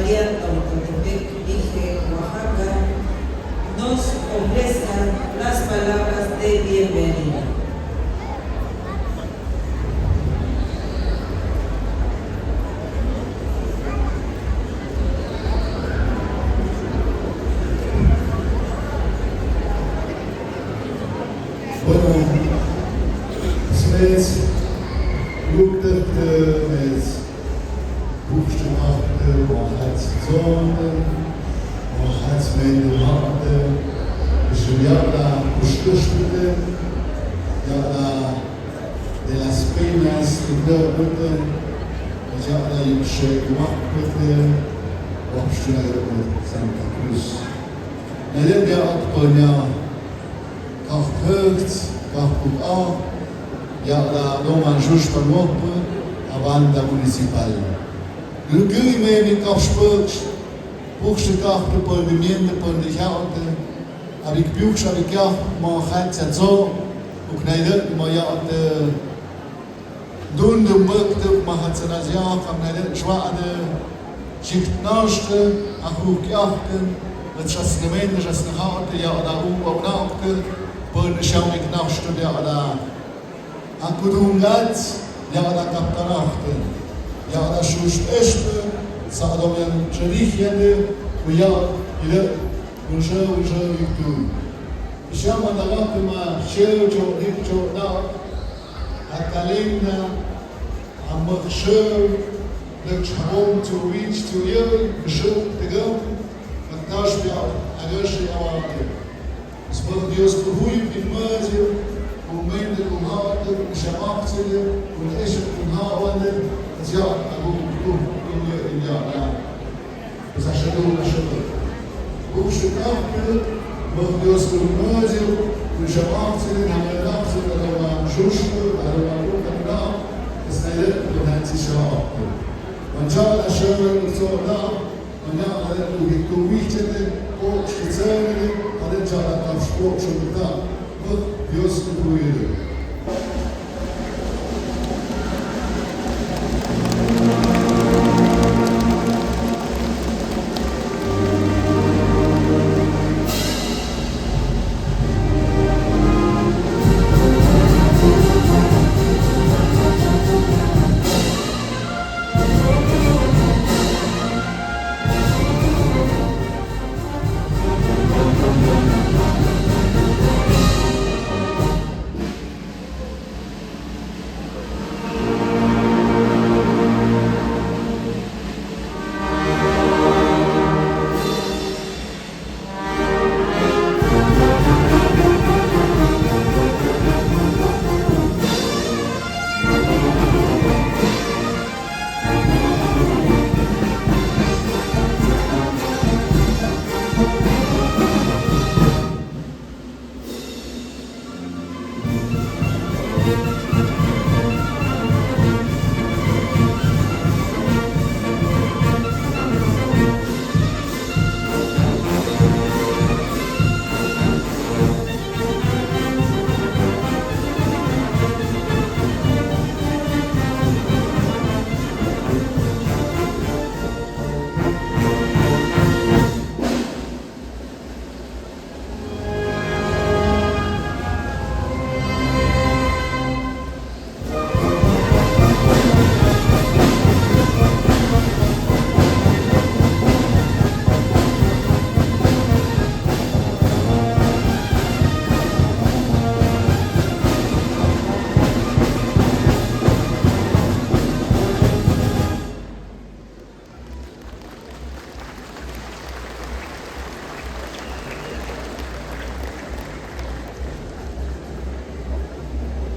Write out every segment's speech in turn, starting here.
Municipalidad Tlahuacaltepec, Ige, Oaxaca, nos ofrezcan las palabras de bienvenida. Bueno, Smets, Lukderte, met Buchstaben, Wahrheitszonen, Wahrheitswende, Harte, Estudiarla, Buscustete, Yala de las Penas, Lukderte, Yala Yimshe, Guapete, Wapstudiarla, Santa Cruz. Neden de Atponya, Kahpögt, Kahpuk Yala Roman Jush Palmope, Avanda Municipal. Lucui me Kahpögt, Buchste Kahpe, Polvimiente, Poldicharte, Abik Buchs, Abikach, Machatzo, Ukneidet, Mayate, Dunde Mukte, Mahatsanazia, Kamneidet, Schwade, Schichtnaste, Achukjachten, met jasnemende, jasneharte, ja, da Unaukte, Pön Schaumik Nachstunde, ja, da Akudungat, ja, da Kaptanachte, ja, da Schusch Espe, Sadomian Cherichende, ja, ile, Unschö, Victu. Ich habe an der Rappema, Schöjo, Hipjo, da, Akalina, Amachschö, Lech home to reach to you, Schö, the girl. Nós agora é os portugueses que ruim em Brasil, o meio do Harte, o Chamapsele, o Eixo do Harte, das Jahr, in Jahr, das Achador, o Chutapel, o português do Brasil, o Chamapsele, a Melapsele, a Schuschel, a Lucanau, das Neile, o Nanzischer. Und ja, das Schöne und so da. Und ja, du wichtige, auch spezielle, alle Jahre auf Sport schon da, wird wirst du ruhig.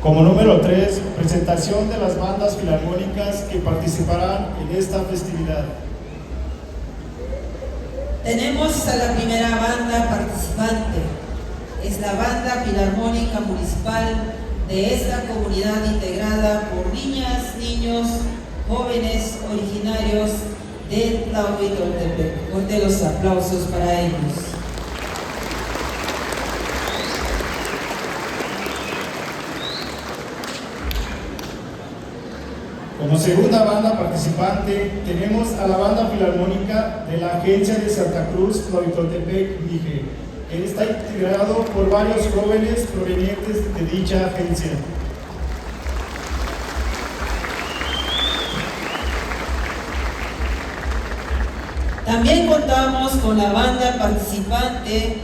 Como número 3, presentación de las bandas filarmónicas que participarán en esta festividad. Tenemos a la primera banda participante. Es la Banda Filarmónica Municipal de esta comunidad integrada por niñas, niños, jóvenes originarios de Tlahuitoltepec. Fuerte los aplausos para ellos. Como segunda banda participante tenemos a la banda filarmónica de la Agencia de Santa Cruz, Tlahuitoltepec, Mije. Él está integrado por varios jóvenes provenientes de dicha agencia. También contamos con la banda participante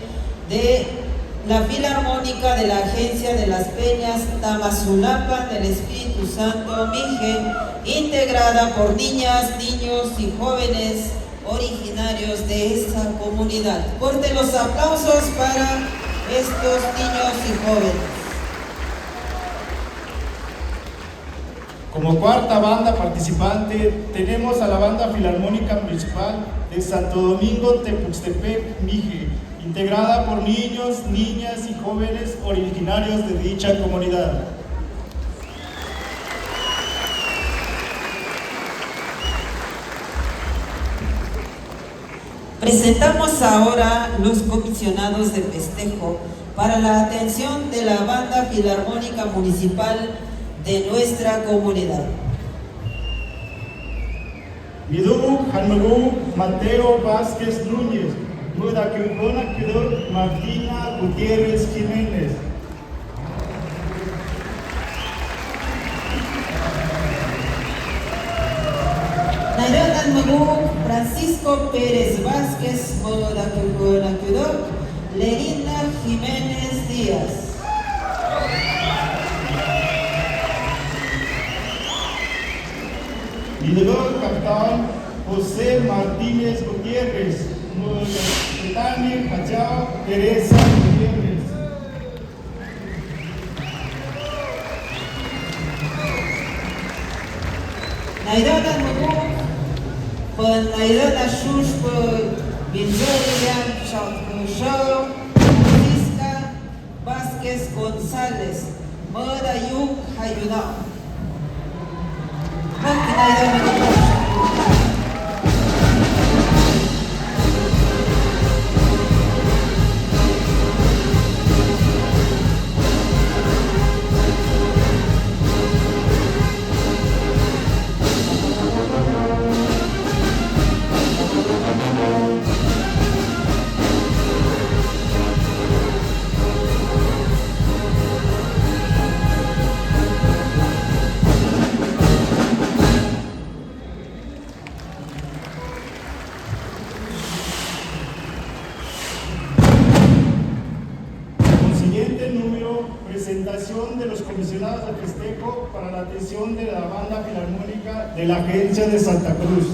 de la Filarmónica de la Agencia de las Peñas Tamazulapan del Espíritu Santo, Mije, integrada por niñas, niños y jóvenes originarios de esta comunidad. Fuerte los aplausos para estos niños y jóvenes. Como cuarta banda participante tenemos a la banda Filarmónica Municipal de Santo Domingo Tepuxtepec, Mije, integrada por niños, niñas y jóvenes originarios de dicha comunidad. Presentamos ahora los comisionados de festejo para la atención de la banda filarmónica municipal de nuestra comunidad. Midu Hanmagu Mateo Vázquez Núñez, Mudakyunkona Kudor Martina Gutiérrez Jiménez. Nairán Hanmagu Francisco Pérez Vázquez, Mudakyunkona Kudor Lerina Jiménez Díaz. Liderazgo Capitán José Martínez Gutiérrez, Mudetani Cachao Teresa Gutiérrez. Nairana Mugu, con Nairana Shush, Vinzorian Chau, Francisca Vázquez González, Moda Yuk Hayunao. Presentación de los comisionados de festejo para la atención de la banda filarmónica de la Agencia de Santa Cruz.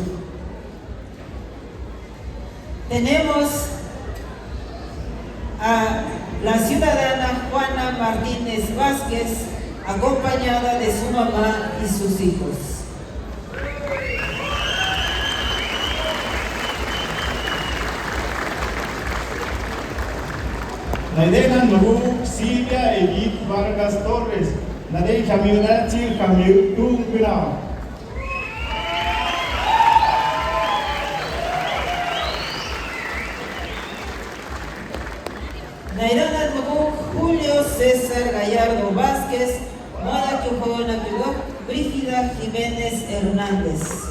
Tenemos a la ciudadana Juana Martínez Vázquez, acompañada de su mamá y sus hijos. Naidena Nubu Silvia Edith Vargas Torres, Nadei Jamionachi Jamiutum Grau. Nairana Nubu Julio César Gallardo Vázquez, Moda Kyujona Kyugok, Brígida Jiménez Hernández.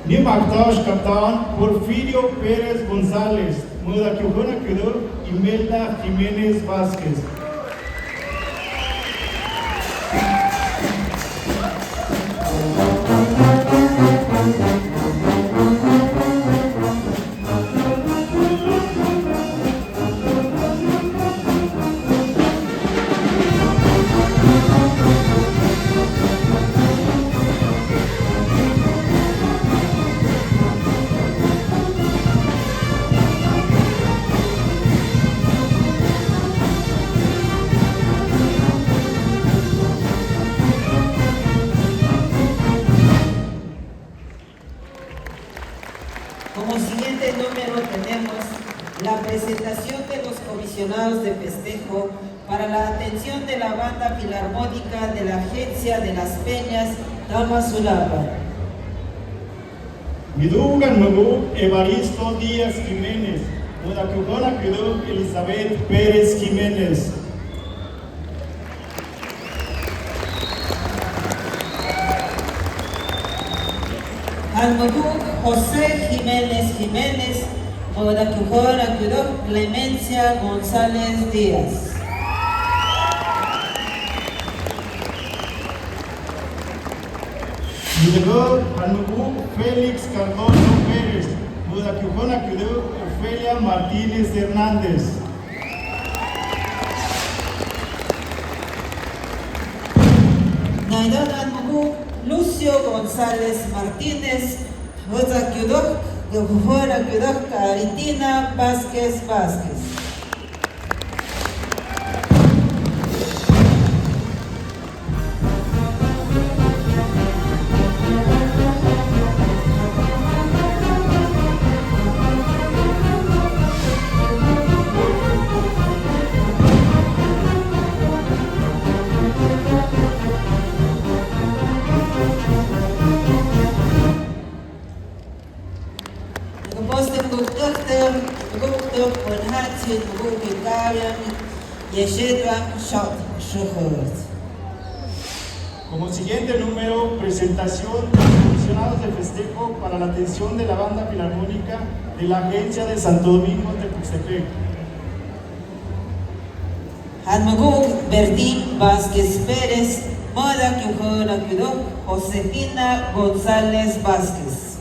New Actors Capitán Porfirio Pérez González, Muda Kyujona Kyudor, Imelda Jiménez Vázquez. Como siguiente número tenemos la presentación de los comisionados de festejo para la atención de la banda filarmónica de la Agencia de las Peñas Tamazulapan. Midugan Nubu Evaristo Díaz Jiménez, Mudakyugona Kudu Elizabeth Pérez Jiménez. Almoduk José Jiménez Jiménez, Modakyugona Kudu Clemencia González Díaz. Mudagog Almoduk Félix Cardoso Pérez, Mudakyugona Kudu Ofelia Martínez Hernández. Naidon Almoduk Lucio González Martínez, Modakyugok Caritina Vázquez Vázquez. Como siguiente número, presentación de los comisionados de festejo para la atención de la Banda Filarmónica de la Agencia de Santo Domingo Tepuxtepec. Almoguk Bertín Vázquez Pérez, Modakyugona Kudu Josefina González Vázquez.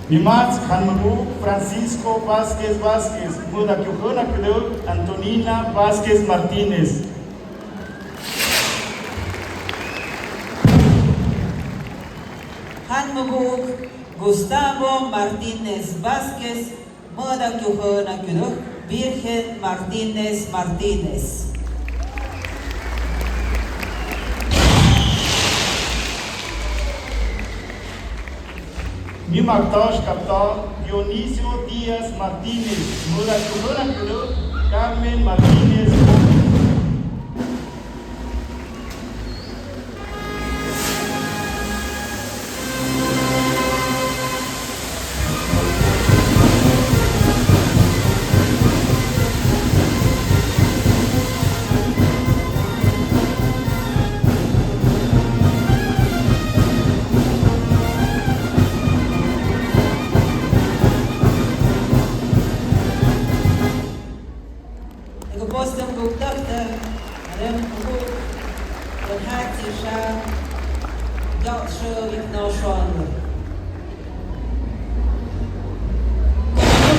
Mimats Hanmagu Francisco Vázquez Vázquez, Mudakyugona Kudu Antonina Vázquez Martínez. Hanmoguk Gustavo Martínez Vázquez, Modakyugona Kudu Virgen Martínez Martínez. Mimaktosh Captal Dionisio Díaz Martínez, Mudakyugona Kudu Carmen Martínez.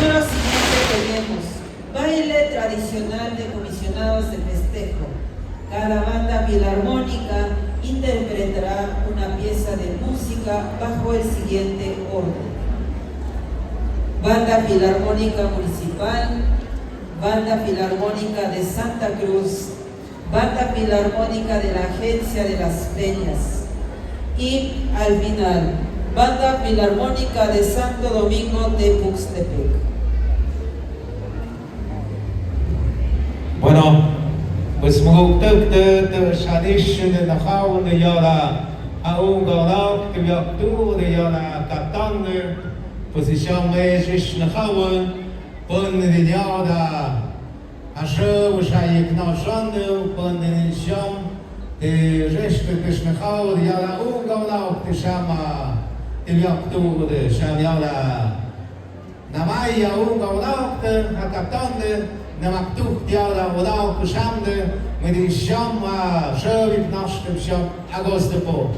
Número siguiente tenemos baile tradicional de comisionados de festejo. Cada banda filarmónica interpretará una pieza de música bajo el siguiente orden: Banda Filarmónica Municipal, Banda Filarmónica de Santa Cruz, Banda Filarmónica de la Agencia de las Peñas y, al final, Banda Filarmónica de Santo Domingo Tepuxtepec. Bueno, pues muguktuk de shadish de nahaw de yara aunganak de yaktu de yara katan position mejish nahaw pon de yara ashe ushayik na shande pon de sham de reshte kishnahaw de yara aunganak de shama de yaktu de sham yara namaya aunganak de katan Namaktuk diala wadao kushamde medisham shavik nashtem sham agostepo.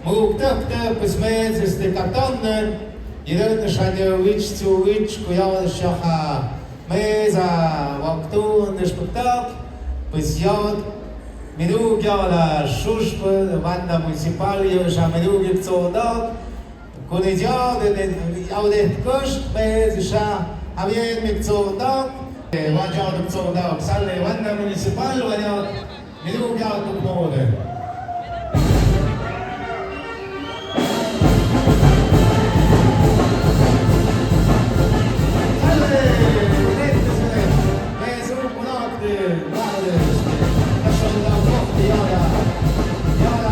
Muguktakte pesmez este katonne yedel nashadevich tsuvich kuyal shaha meza waktu neshpaktak pesyot medug yala shushpe de banda municipal yosha medug yekzodak kunidya de audet kosh mez sha avien mekzodak Wajah Dr. Daud, Saleh, Banda Municipal, Wajah, Medug Yad Tukmode. Saleh, Mesut Munakde, Bade, Ashad Daud, Yara, Yara,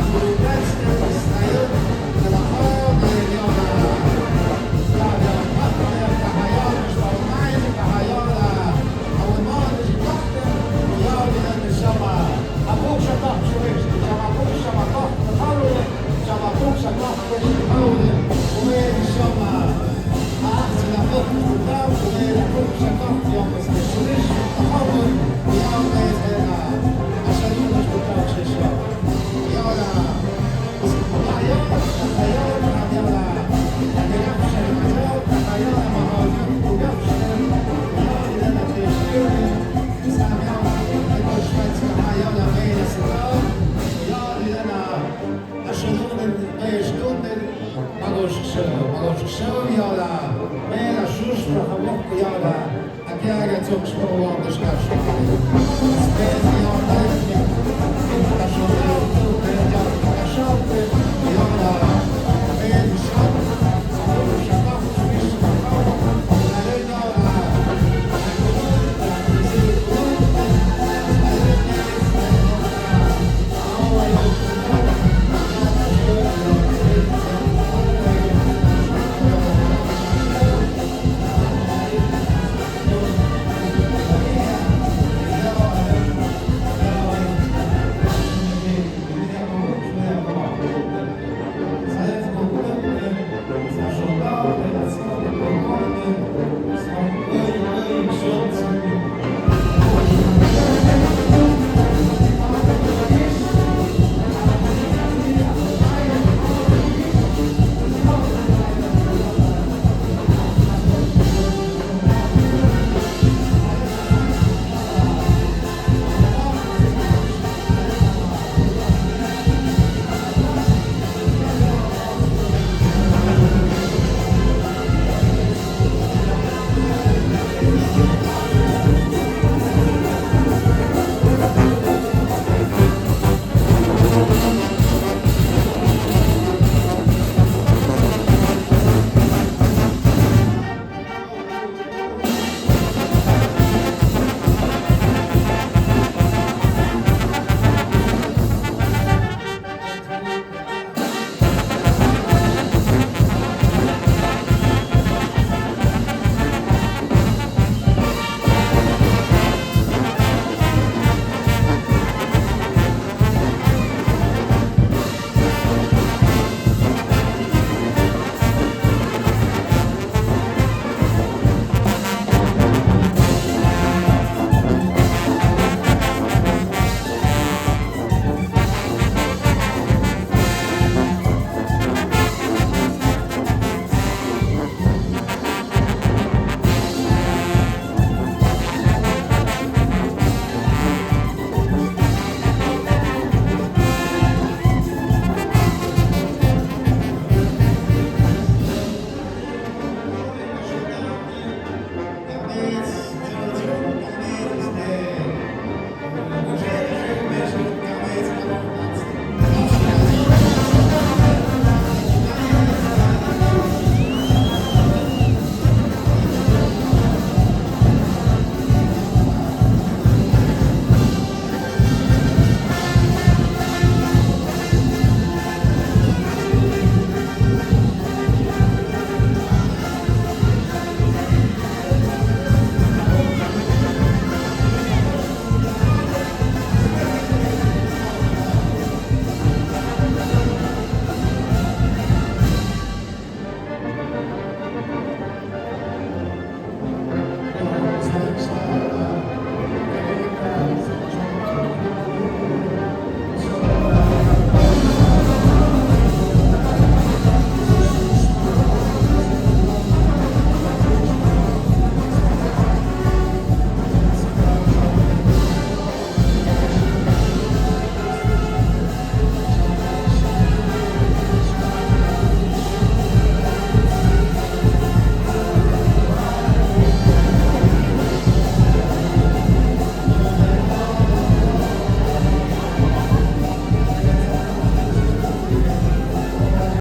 Aquí hay que